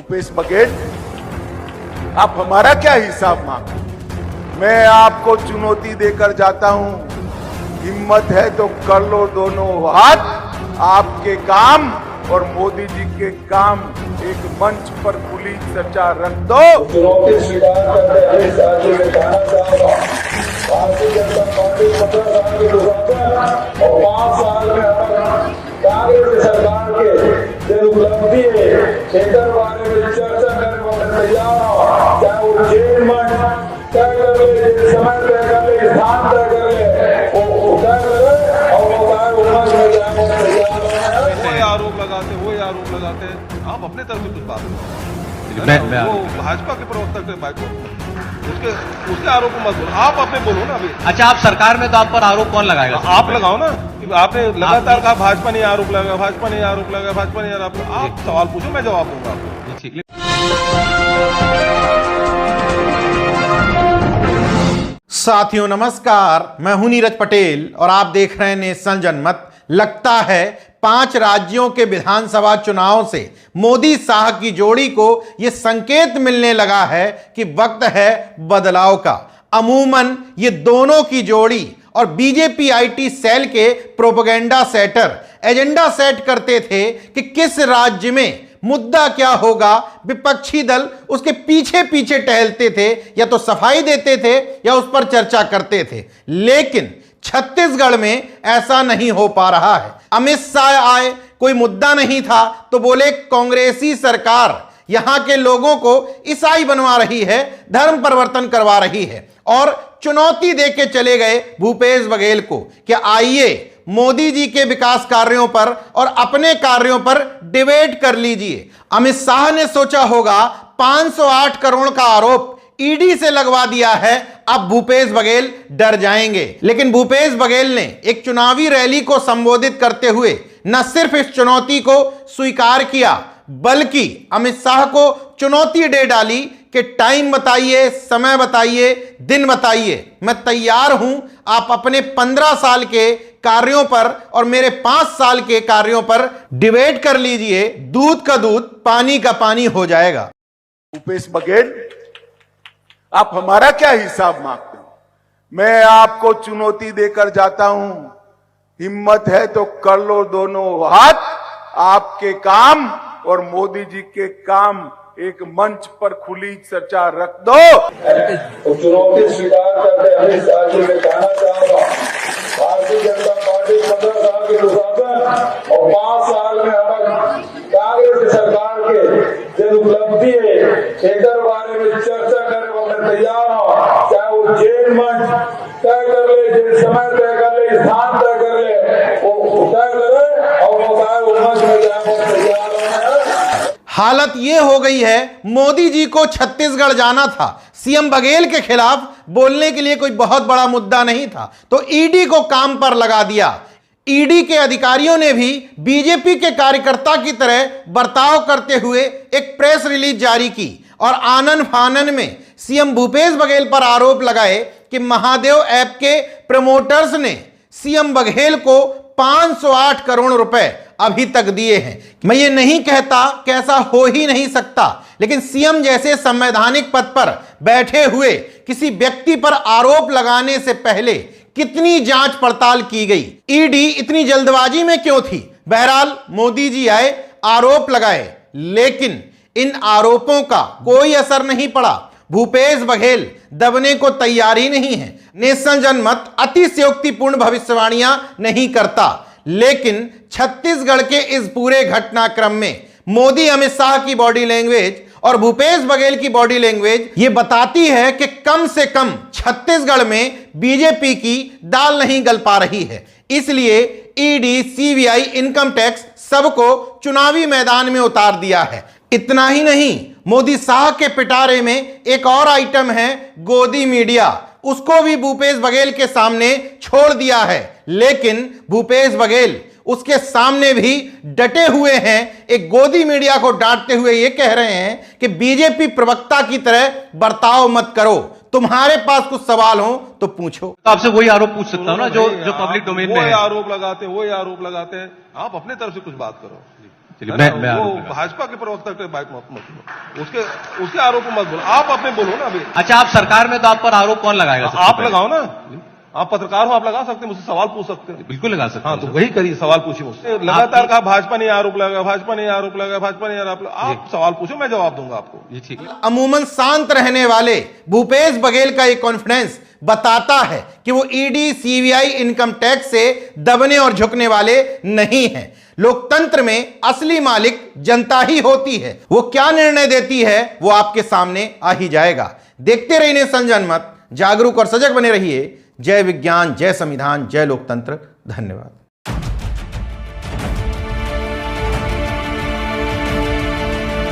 भूपेश बघेल, आप हमारा क्या हिसाब मांगते? मैं आपको चुनौती देकर जाता हूं, हिम्मत है तो कर लो दोनों हाथ। आपके काम और मोदी जी के काम एक मंच पर खुली चर्चा रख दो। चुनौती स्वीकार करते हुए साथी में कहना चाहूंगा, भारतीय जनता पार्टी 15 साल के गुजरात और 5 साल में कांग्रेस सरकार के जो उपलब्धि है इधर बारे में चर्चा करने वाले तैयार हो, चाहे वो जेल मंच तय कर ले, समय तय कर ले, स्थान तय कर ले, वो तय कर ले और वो चाहे उम्र में जाने तैयार हो। वो आरोप लगाते हैं, आप अपने तरफ से कुछ बात करो। वो भाजपा के प्रवक्ता के भाई को उसके आरोप मत बोलो, आप अपने बोलो ना अभी। अच्छा, आप सरकार में तो आप पर आरोप कौन लगाएगा? आप लगाओ ना, आपने लगातार कहा भाजपा ने आरोप लगाया, भाजपा ने आरोप लगाया, भाजपा ने आरोप लगाया। आप सवाल पूछो, मैं जवाब दूंगा आपको। ठीक है। साथियों नमस्कार, मैं हूं नीरज पटेल और आप देख रहे हैं नेशनल जनमत। लगता है 5 राज्यों के विधानसभा चुनाव से मोदी शाह की जोड़ी को यह संकेत मिलने लगा है कि वक्त है बदलाव का। अमूमन ये दोनों की जोड़ी और बीजेपी आईटी सेल के प्रोपेगेंडा सेटर एजेंडा सेट करते थे कि किस राज्य में मुद्दा क्या होगा। विपक्षी दल उसके पीछे पीछे टहलते थे, या तो सफाई देते थे या उस पर चर्चा करते थे। लेकिन छत्तीसगढ़ में ऐसा नहीं हो पा रहा है। अमित शाह आए, कोई मुद्दा नहीं था तो बोले कांग्रेसी सरकार यहां के लोगों को ईसाई बनवा रही है, धर्म परिवर्तन करवा रही है, और चुनौती देके चले गए भूपेश बघेल को कि आइए मोदी जी के विकास कार्यों पर और अपने कार्यों पर डिबेट कर लीजिए। अमित शाह ने सोचा होगा 508 करोड़ का आरोप ईडी से लगवा दिया है, अब भूपेश बघेल डर जाएंगे। लेकिन भूपेश बघेल ने एक चुनावी रैली को संबोधित करते हुए न सिर्फ इस चुनौती को स्वीकार किया, बल्कि अमित शाह को चुनौती दे डाली कि टाइम बताइए, समय बताइए, दिन बताइए, मैं तैयार हूं। आप अपने 15 साल के कार्यों पर और मेरे 5 साल के कार्यों पर डिबेट कर लीजिए, दूध का दूध पानी का पानी हो जाएगा। भूपेश बघेल, आप हमारा क्या हिसाब मांगते हो? मैं आपको चुनौती देकर जाता हूं, हिम्मत है तो कर लो दोनों हाथ। आपके काम और मोदी जी के काम एक मंच पर खुली चर्चा रख दो। चुनौती स्वीकार करते हुए साथी में कहना चाहूंगा, भारतीय जनता पार्टी 15 साल के गुजरात और 5 साल में कांग्रेस सरकार के जो उपलब्धि है इधर बारे में चर्चा करने वाले तैयार हो, चाहे वो जेल मंच तय कर ले, समय तय कर ले, स्थान तय कर ले, वो तय करे और वो चाहे उम्र में जाने तैयार हो। हालत यह हो गई है, मोदी जी को छत्तीसगढ़ जाना था, सीएम बघेल के खिलाफ बोलने के लिए कोई बहुत बड़ा मुद्दा नहीं था, तो ईडी को काम पर लगा दिया। ईडी के अधिकारियों ने भी बीजेपी के कार्यकर्ता की तरह बर्ताव करते हुए एक प्रेस रिलीज जारी की और आनन फानन में सीएम भूपेश बघेल पर आरोप लगाए कि महादेव ऐप के प्रमोटर्स ने सीएम बघेल को 508 करोड़ रुपए अभी तक दिए हैं। मैं ये नहीं कहता कि ऐसा हो ही नहीं सकता, लेकिन सीएम जैसे संवैधानिक पद पर बैठे हुए किसी व्यक्ति पर आरोप लगाने से पहले कितनी जांच पड़ताल की गई? ईडी इतनी जल्दबाजी में क्यों थी? बहरहाल मोदी जी आए, आरोप लगाए, लेकिन इन आरोपों का कोई असर नहीं पड़ा। भूपेश बघेल दबने को तैयार ही नहीं है। नेशनल जनमत अतिशयोक्तिपूर्ण भविष्यवाणियां नहीं करता, लेकिन छत्तीसगढ़ के इस पूरे घटनाक्रम में मोदी अमित शाह की बॉडी लैंग्वेज और भूपेश बघेल की बॉडी लैंग्वेज ये बताती है कि कम से कम छत्तीसगढ़ में बीजेपी की दाल नहीं गल पा रही है। इसलिए ईडी, सीबीआई, इनकम टैक्स सबको चुनावी मैदान में उतार दिया है। इतना ही नहीं, मोदी शाह के पिटारे में एक और आइटम है गोदी मीडिया, उसको भी भूपेश बघेल के सामने छोड़ दिया है। लेकिन भूपेश बघेल उसके सामने भी डटे हुए हैं। एक गोदी मीडिया को डांटते हुए ये कह रहे हैं कि बीजेपी प्रवक्ता की तरह बर्ताव मत करो, तुम्हारे पास कुछ सवाल हो तो पूछो। तो आपसे वही आरोप पूछ सकता हूं ना जो पब्लिक डोमेन में है। वो आरोप लगाते हैं, आप अपने तरफ से कुछ बात करो। चलिए, है ना? मैं वो आरोप लगा- भाजपा के प्रवक्ता के बाइक मत बोलो, उसके आरोप को मत बोलो, आप अपने बोलो ना अभी। अच्छा, आप सरकार में तो आप पर आरोप कौन लगाएगा? सबसे आप पहले? लगाओ ना, आप पत्रकार हो, आप लगा सकते हैं, मुझसे सवाल पूछ सकते हैं। बिल्कुल लगा सकते हाँ, हैं तो सर। वही करिए, सवाल पूछिए मुझसे। लगातार कहा भाजपा ने आरोप लगाया, भाजपा ने आरोप लगाया, भाजपा ने आरोप लगाया। आप सवाल पूछो, मैं जवाब दूंगा आपको। ये ठीक है। अमूमन शांत रहने वाले भूपेश बघेल का ये कॉन्फिडेंस बताता है कि वो ईडी सीबीआई इनकम टैक्स से दबने और झुकने वाले नहीं हैं। लोकतंत्र में असली मालिक जनता ही होती है। वो क्या निर्णय देती है वो आपके सामने आ ही जाएगा। देखते रहिए नेशन जनमत, जागरूक और सजग बने रहिए। जय विज्ञान, जय संविधान, जय लोकतंत्र। धन्यवाद।